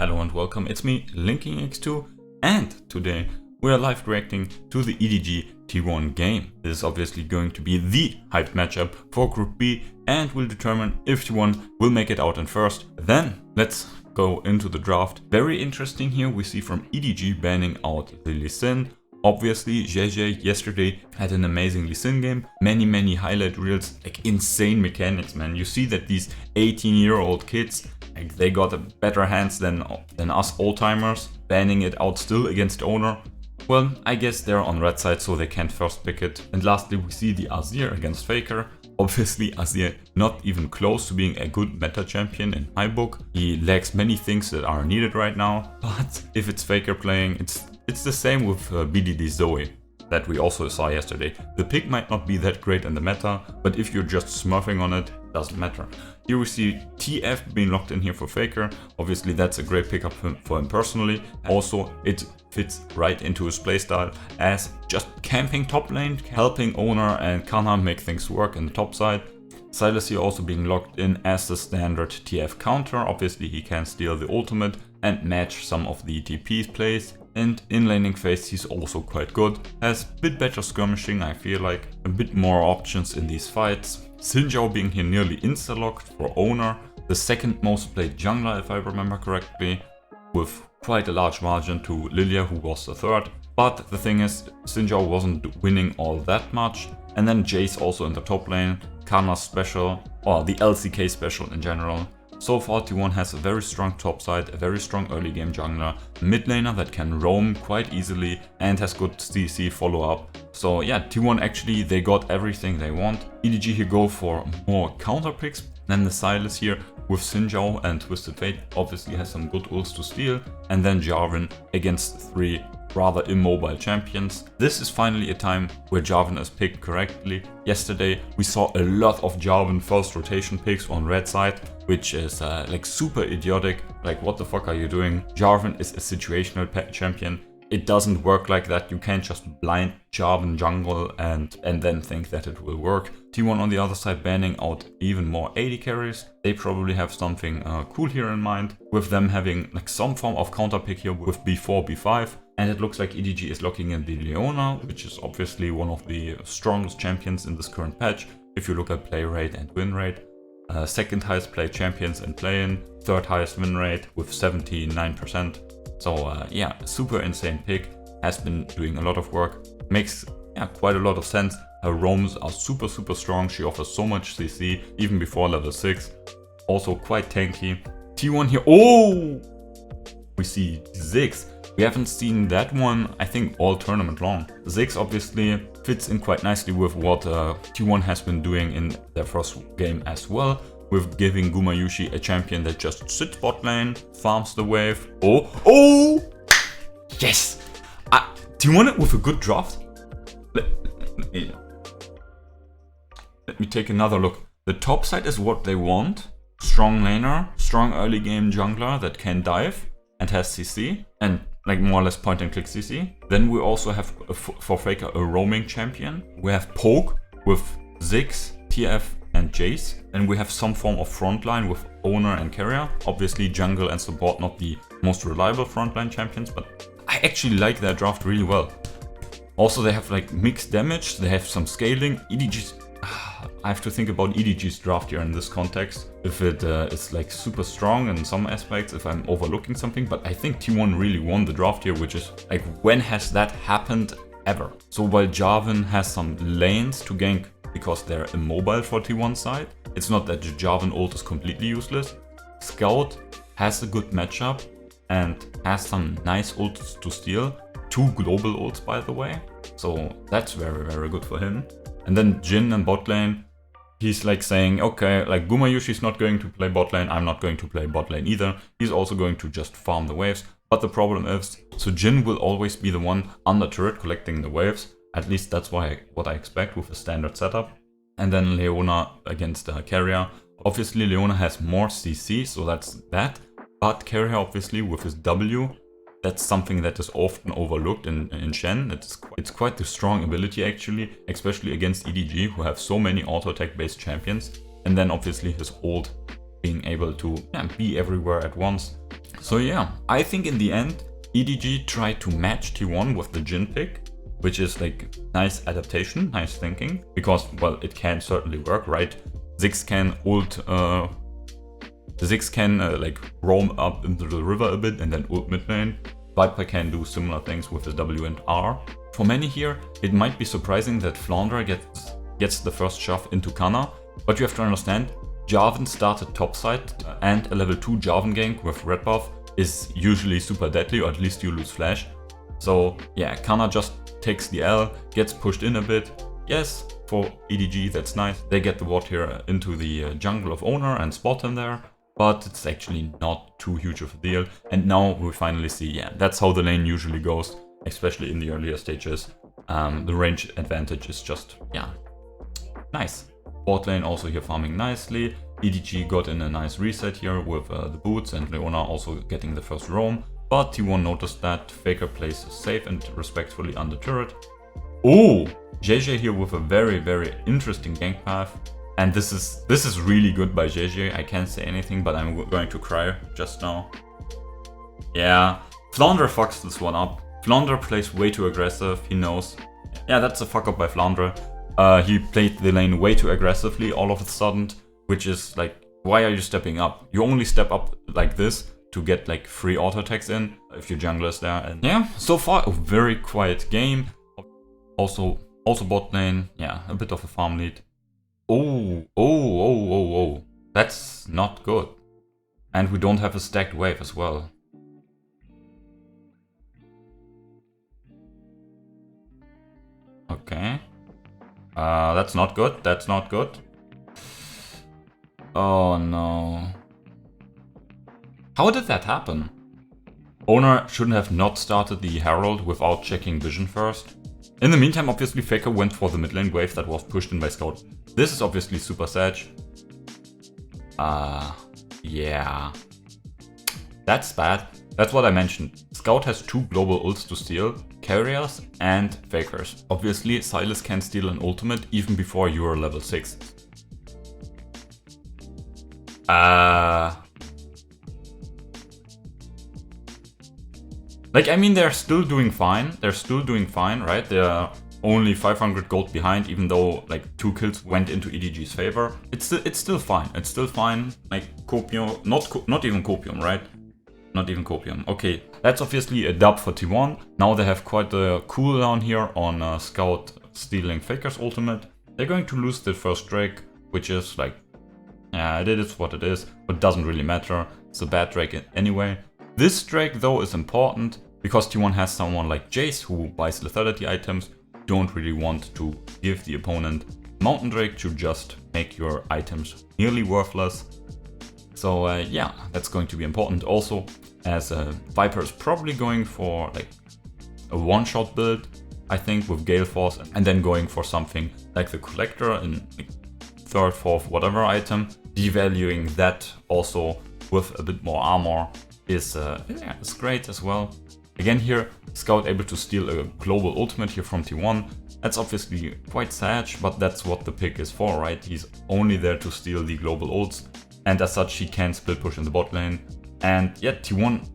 Hello and welcome, it's me, LinkedInX2, and today we are live reacting to the EDG T1 game. This is obviously going to be the hyped matchup for Group B and will determine if T1 will make it out in first. Then let's go into the draft. Very interesting here, we see from EDG banning out the Lee Sin. Obviously, GenG yesterday had an amazing Lee Sin game, many highlight reels, like insane mechanics, man. You see that these 18-year-old kids, like, they got a better hands than us old-timers, banning it out still against Owner. Well, I guess they're on red side, so they can't first pick it. And lastly, we see the Azir against Faker. Obviously, Azir not even close to being a good meta champion in my book. He lacks many things that are needed right now, but if it's Faker playing, it's the same with BDD Zoe that we also saw yesterday. The pick might not be that great in the meta, but if you're just smurfing on it, doesn't matter. Here we see TF being locked in here for Faker. Obviously that's a great pickup for him personally. Also, it fits right into his playstyle as just camping top lane, helping Owner and Kana make things work in the top side. Sylas here also being locked in as the standard TF counter. Obviously he can steal the ultimate and match some of the TP plays. And in laning phase he's also quite good. Has a bit better skirmishing, I feel like. A bit more options in these fights. Xin being here nearly insta-locked for Owner. The second most played jungler if I remember correctly. With quite a large margin to Lilia who was the third. But the thing is, Xin wasn't winning all that much. And then Jace also in the top lane. Kana's special, or the LCK special in general. So far T1 has a very strong top side, a very strong early game jungler, mid laner that can roam quite easily and has good CC follow up. So yeah, T1 actually, they got everything they want. EDG here go for more counter picks than the Sylas here with Xin and Twisted Fate obviously has some good ults to steal. And then Jarvan against three rather immobile champions. This is finally a time where Jarvan is picked correctly. Yesterday we saw a lot of Jarvan first rotation picks on red side, which is like super idiotic. Like, what the fuck are you doing? Jarvan is a situational champion. It doesn't work like that. You can't just blind Jarvan jungle and then think that it will work. T1 on the other side banning out even more AD carries. They probably have something cool here in mind, with them having like some form of counter pick here with B4, B5. And it looks like EDG is locking in the Leona, which is obviously one of the strongest champions in this current patch. If you look at play rate and win rate. Second highest play champions in play-in, third highest win rate with 79%. So yeah, super insane pick, has been doing a lot of work, makes quite a lot of sense. Her roams are super strong, she offers so much CC even before level 6, also quite tanky. T1 here, oh! We see Ziggs. We haven't seen that one, I think, all tournament long. Ziggs obviously fits in quite nicely with what T1 has been doing in their first game as well, with giving Gumayusi a champion that just sits bot lane, farms the wave. Oh! Yes! T1 with a good draft. Let me take another look. The top side is what they want. Strong laner, strong early game jungler that can dive and has CC and like more or less point and click CC. Then we also have for Faker a roaming champion. We have Poke with Ziggs, TF and Jace. And we have some form of frontline with Owner and Kerias. Obviously jungle and support not the most reliable frontline champions, but I actually like their draft really well. Also they have like mixed damage, they have some scaling. EDG's, I have to think about EDG's draft here in this context. If it is like super strong in some aspects, if I'm overlooking something, but I think T1 really won the draft here, which is like, when has that happened ever? So while Jarvan has some lanes to gank because they're immobile for T1 side, it's not that the Jarvan ult is completely useless. Scout has a good matchup and has some nice ults to steal. 2 global ults by the way, so that's very good for him. And then Jhin and bot lane, he's like saying, okay, like Gumayusi's not going to play bot lane, I'm not going to play bot lane either. He's also going to just farm the waves. But the problem is, so Jhin will always be the one under turret collecting the waves. At least that's what I expect with a standard setup. And then Leona against Kerias. Obviously Leona has more CC, so that's that. But Kerias obviously with his W, that's something that is often overlooked in Shen. It's quite the strong ability actually, especially against EDG who have so many auto attack based champions. And then obviously his ult being able to be everywhere at once. So yeah, I think in the end, EDG tried to match T1 with the Jhin pick, which is like nice adaptation, nice thinking, because, well, it can certainly work, right? Ziggs can ult, like roam up into the river a bit and then ult mid lane. Viper can do similar things with his W and R. For many here, it might be surprising that Flandre gets the first shove into Kana, but you have to understand, Jarvan started topside, and a level 2 Jarvan gank with red buff is usually super deadly, or at least you lose flash. So yeah, Kana just takes the L, gets pushed in a bit. Yes, for EDG that's nice. They get the ward here into the jungle of Owner and spot him there, but it's actually not too huge of a deal. And now we finally see, yeah, that's how the lane usually goes, especially in the earlier stages. The range advantage is just, yeah, nice. Bot lane also here farming nicely. EDG got in a nice reset here with the boots, and Leona also getting the first roam. But T1 noticed that. Faker plays safe and respectfully under turret. Oh, JJ here with a very, very interesting gank path. And this is really good by JJ. I can't say anything, but I'm going to cry just now. Yeah, Flandre fucks this one up. Flandre plays way too aggressive, he knows. Yeah, that's a fuck up by Flandre. He played the lane way too aggressively all of a sudden, which is like, why are you stepping up? You only step up like this to get like free auto attacks in if your jungler is there. And yeah, so far a very quiet game. Also bot lane, yeah, a bit of a farm lead. Oh, that's not good. And we don't have a stacked wave as well. Okay. That's not good, that's not good. Oh no. How did that happen? Owner shouldn't have not started the Herald without checking vision first. In the meantime, obviously Faker went for the mid lane wave that was pushed in by Scout. This is obviously super sad. Yeah. That's bad. That's what I mentioned. Scout has 2 global ults to steal, Kerias and Fakers. Obviously, Sylas can steal an ultimate even before you are level 6. Like, I mean, they're still doing fine. They're still doing fine, right? They're only 500 gold behind, even though like 2 kills went into EDG's favor. It's still fine. It's still fine. Like Copium, not even Copium, right? Not even Copium. Okay, that's obviously a dub for T1. Now they have quite a cooldown here on Scout stealing Faker's ultimate. They're going to lose the first Drake, which is like, yeah, it is what it is, but doesn't really matter. It's a bad Drake anyway. This Drake though is important because T1 has someone like Jace who buys lethality items. Don't really want to give the opponent Mountain Drake to just make your items nearly worthless. So yeah, that's going to be important also, as Viper is probably going for like a one-shot build, I think, with Gale Force, and then going for something like the Collector in like 3rd, 4th, whatever item. Devaluing that also with a bit more armor is yeah, it's great as well. Again here, Scout able to steal a global ultimate here from T1. That's obviously quite sad, but that's what the pick is for, right? He's only there to steal the global ults, and as such he can split push in the bot lane. And yet T1,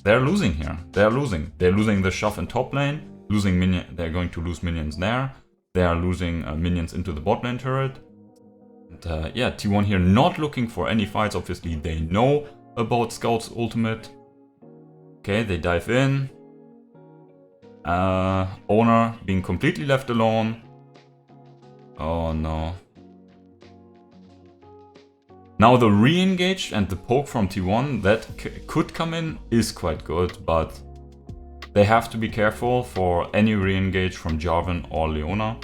they're losing here. They're losing. They're losing the shove in top lane, losing minion. They're going to lose minions there. They are losing minions into the bot lane turret. And yeah, T1 here not looking for any fights. Obviously they know about Scout's ultimate. Okay, they dive in. Owner being completely left alone. Oh no. Now the re-engage and the poke from T1 that could come in is quite good, but they have to be careful for any re-engage from Jarvan or Leona.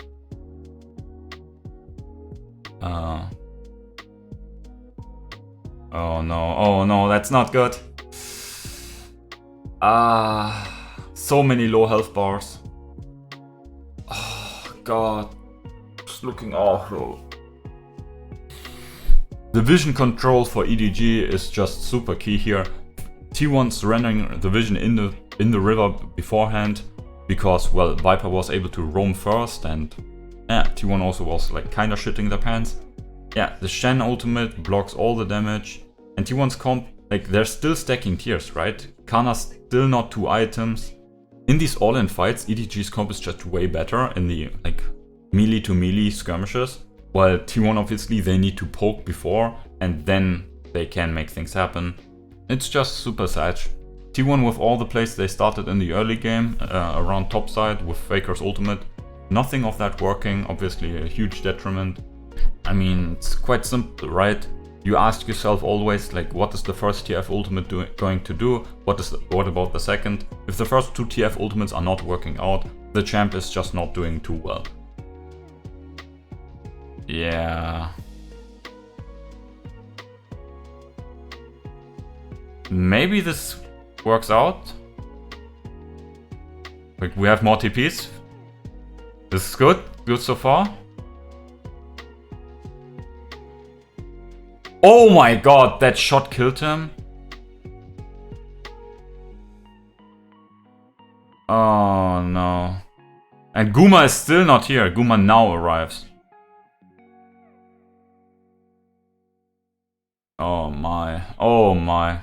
Oh no, that's not good. So many low health bars. Oh god, it's looking awful. The vision control for EDG is just super key here. T1 surrendering the vision in the river beforehand because, well, Viper was able to roam first, and yeah, T1 also was like kinda shitting their pants. Yeah, the Shen ultimate blocks all the damage, and T1's comp like they're still stacking tiers, right? Kana's still not 2 items. In these all-in fights, EDG's comp is just way better in the like melee to melee skirmishes, while T1 obviously they need to poke before and then they can make things happen. It's just super sad. T1 with all the plays they started in the early game around topside with Faker's ultimate, nothing of that working, obviously a huge detriment. I mean, it's quite simple, right? You ask yourself always, like, what is the first TF ultimate going to do? What about the second? If the first 2 TF ultimates are not working out, the champ is just not doing too well. Yeah. Maybe this works out. Like, we have more TPs. This is good. Good so far. Oh my god, that shot killed him. Oh no. And Guma is still not here. Guma now arrives. Oh my. Oh my.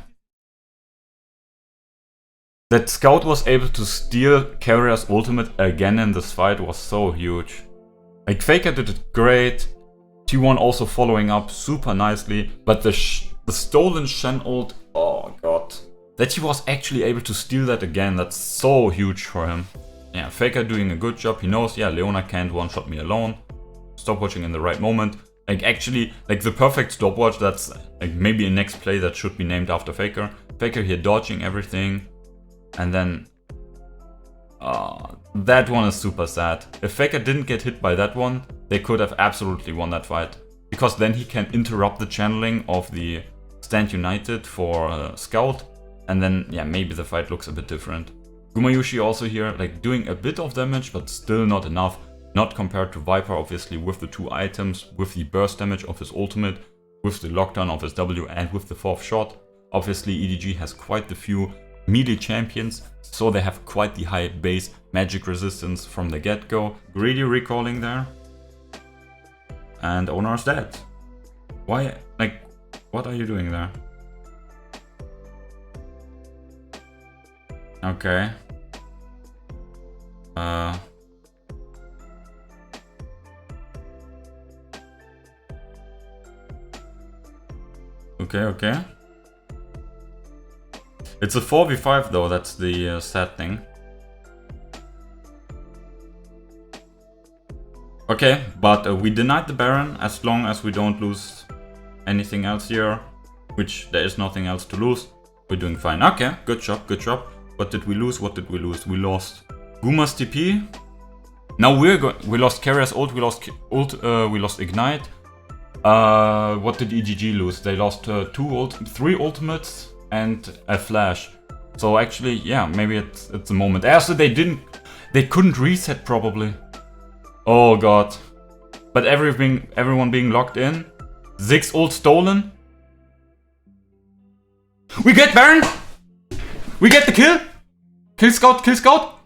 That Scout was able to steal Kerias' ultimate again in this fight was so huge. Like, Faker did it great. T1 also following up super nicely, but the stolen Shen ult, oh god. That he was actually able to steal that again, that's so huge for him. Yeah, Faker doing a good job, he knows, yeah, Leona can't one-shot me alone. Stopwatching in the right moment. Like, actually, like the perfect stopwatch, that's like maybe a next play that should be named after Faker. Faker here dodging everything, and then... that one is super sad. If Faker didn't get hit by that one, they could have absolutely won that fight. Because then he can interrupt the channeling of the Stand United for Scout. And then, yeah, maybe the fight looks a bit different. Gumayushi also here, like, doing a bit of damage, but still not enough. Not compared to Viper, obviously, with the 2 items, with the burst damage of his ultimate, with the lockdown of his W, and with the 4th shot. Obviously, EDG has quite the few melee champions, so they have quite the high base magic resistance from the get-go. Greedy recalling there. And Owner's dead. Why? Like, what are you doing there? Okay. Okay. It's a 4v5 though, that's the sad thing. Okay, but we denied the Baron as long as we don't lose anything else here, which there is nothing else to lose. We're doing fine. Okay, good job, good job. What did we lose? What did we lose? We lost Guma's TP. Now we lost Kerias ult, we lost Ignite. What did EDG lose? They lost 3 ultimates and a flash. So actually, yeah, maybe it's a moment. Also, they couldn't reset probably. Oh god. But everyone being locked in. Ziggs ult stolen. We get Baron! We get the kill! Kill Scout, kill Scout!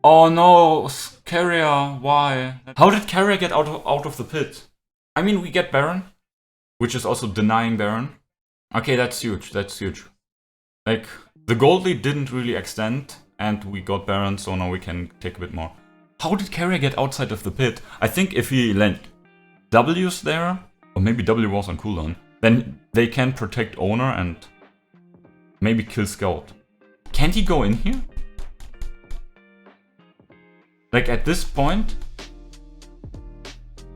Oh no, Keria, why? How did Keria get out of the pit? I mean, we get Baron, which is also denying Baron. Okay, that's huge, that's huge. Like, the gold lead didn't really extend, and we got Baron, so now we can take a bit more. How did Keria get outside of the pit? I think if he land W's there, or maybe W was on cooldown, then they can protect Owner and maybe kill Scout. Can't he go in here? Like at this point?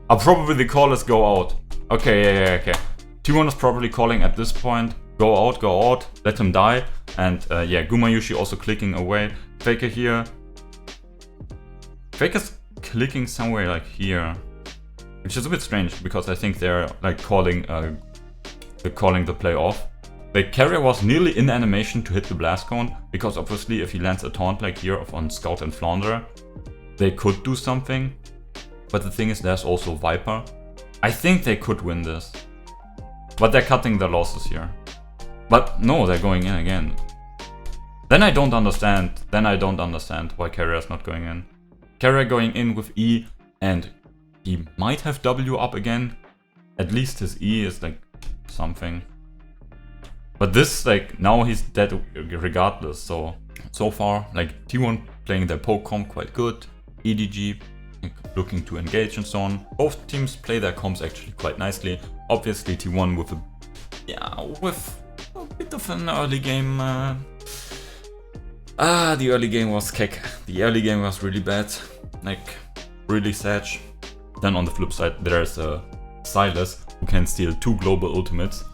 Probably the call is go out. Okay, yeah, okay. T1 is probably calling at this point. Go out, let him die. And yeah, Gumayushi also clicking away. Faker here. Faker's clicking somewhere like here. Which is a bit strange because I think they're like calling the play off. Like Keria was nearly in animation to hit the blast cone, because obviously if he lands a taunt like here on Scout and Flounder, they could do something. But the thing is, there's also Viper. I think they could win this. But they're cutting their losses here. But no, they're going in again. Then I don't understand why Keria's not going in. Keria going in with E, and he might have W up again. At least his E is like something. But this, like, now he's dead regardless. So far, like, T1 playing their poke comp quite good. EDG looking to engage and so on. Both teams play their comps actually quite nicely. Obviously T1 with a bit of an early game. The early game was kick. The early game was really bad. Like, really sad. Then on the flip side, there's Sylas, who can steal 2 global ultimates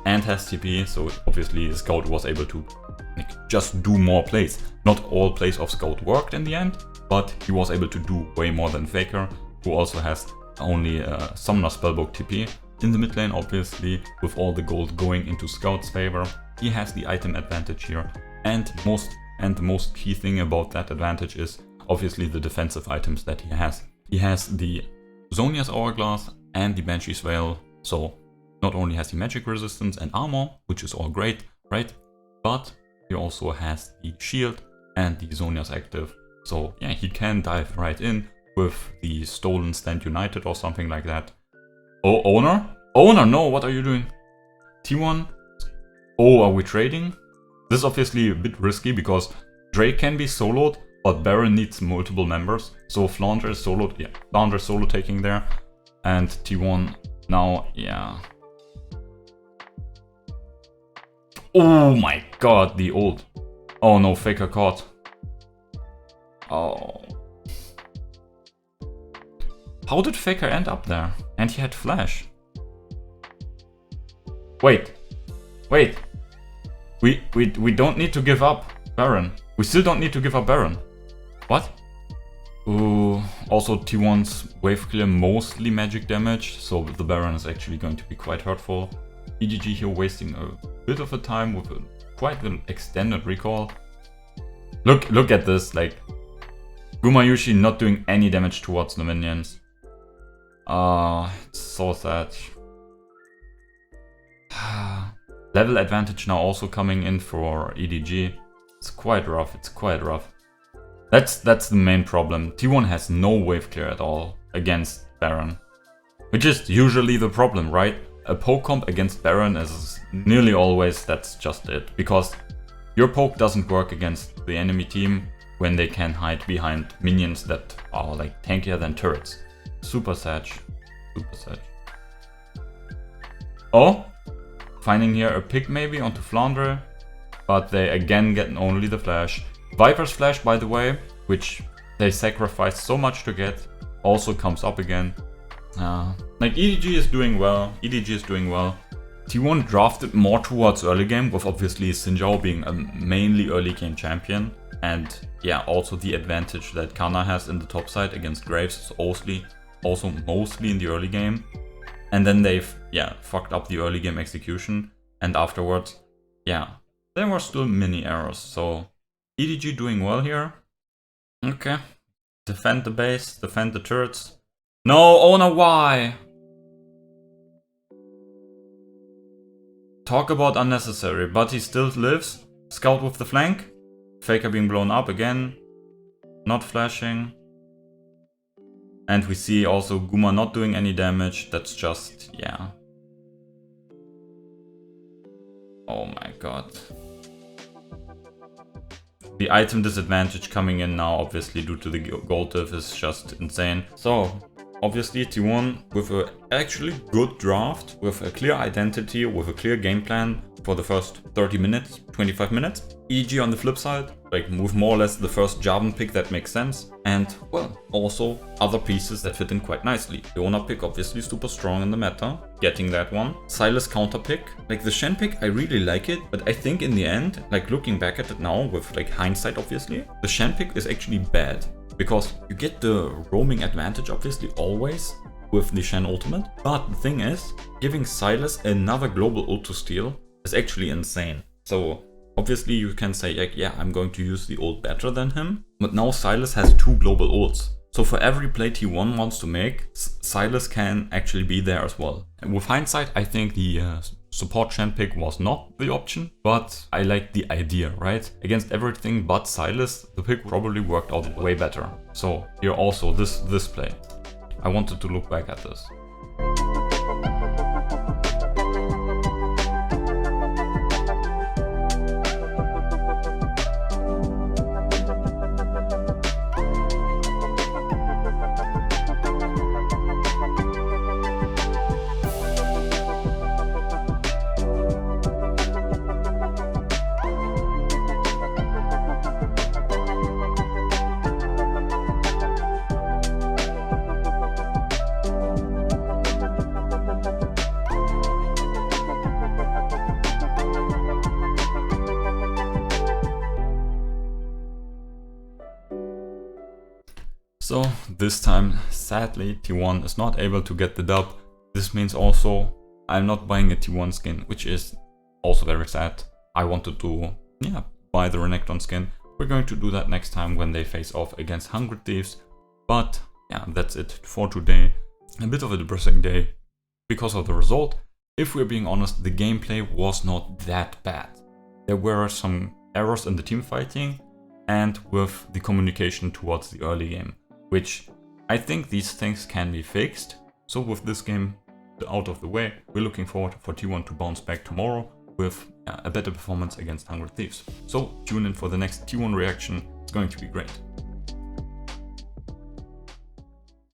and has TP, so obviously Scout was able to just do more plays. Not all plays of Scout worked in the end, but he was able to do way more than Faker, who also has only Summoner Spellbook TP. In the mid lane, obviously, with all the gold going into Scout's favor, he has the item advantage here, and the most key thing about that advantage is obviously the defensive items that he has. He has the Zhonya's Hourglass and the Banshee's Veil, so not only has he magic resistance and armor, which is all great, right? But he also has the shield and the Zhonya's active. So yeah, he can dive right in with the Stolen Stand United or something like that. Oh, Owner? Owner, no, what are you doing? T1? Oh, are we trading? This is obviously a bit risky because Drake can be soloed, but Baron needs multiple members. So Flandre is soloed, yeah, Flandre is solo taking there. And T1 now, yeah. Oh my god, the ult. Oh no, Faker caught. Oh. How did Faker end up there? And he had flash. Wait. We don't need to give up Baron. We still don't need to give up Baron. What? Ooh, also T1's wave clear mostly magic damage, so the Baron is actually going to be quite hurtful. EDG here wasting a bit of a time with quite an extended recall. Look at this, like Gumayushi not doing any damage towards the minions. It's so sad. Level advantage now also coming in for EDG. It's quite rough, That's the main problem. T1 has no wave clear at all against Baron. Which is usually the problem, right? A poke comp against Baron is nearly always that's just it. Because your poke doesn't work against the enemy team when they can hide behind minions that are like tankier than turrets. Super sad. Oh, finding here a pick maybe onto Flandre, but they again get only the flash. Viper's flash, by the way, which they sacrificed so much to get, also comes up again. Like EDG is doing well. T1 drafted more towards early game, with obviously Xinjiao being a mainly early game champion. And yeah, also the advantage that Kana has in the top side against Graves is also mostly in the early game. And then they've, yeah, fucked up the early game execution. And afterwards, yeah, there were still mini errors. So EDG doing well here. Okay. Defend the base, defend the turrets. No, Owner, why? Talk about unnecessary, but he still lives. Scout with the flank. Faker being blown up again. Not flashing. And we see also Guma not doing any damage. That's just, yeah. Oh my god. The item disadvantage coming in now, obviously due to the gold diff, is just insane. So, obviously T1 with a actually good draft, with a clear identity, with a clear game plan for the first 30 minutes, 25 minutes. EDG on the flip side, like move more or less the first Jarvan pick that makes sense. And, well, also other pieces that fit in quite nicely. The Owner pick obviously super strong in the meta, getting that one. Sylas counter pick. Like the Shen pick, I really like it, but I think in the end, like looking back at it now with like hindsight obviously, the Shen pick is actually bad. Because you get the roaming advantage obviously always with the Shen ultimate. But the thing is, giving Sylas another global ult to steal is actually insane. So obviously you can say like, yeah, I'm going to use the ult better than him. But now Sylas has 2 global ults. So for every play T1 wants to make, Sylas can actually be there as well. And with hindsight, I think the support Shen pick was not the option, but I like the idea, right? Against everything but Sylas, the pick probably worked out way better. So here also this play. I wanted to look back at this. So this time, sadly, T1 is not able to get the dub. This means also I'm not buying a T1 skin, which is also very sad. I wanted to, buy the Renekton skin. We're going to do that next time when they face off against Hungry Thieves. But yeah, that's it for today. A bit of a depressing day because of the result. If we're being honest, the gameplay was not that bad. There were some errors in the team fighting and with the communication towards the early game, which I think these things can be fixed. So with this game out of the way, we're looking forward for T1 to bounce back tomorrow with a better performance against Hungry Thieves. So tune in for the next T1 reaction, it's going to be great.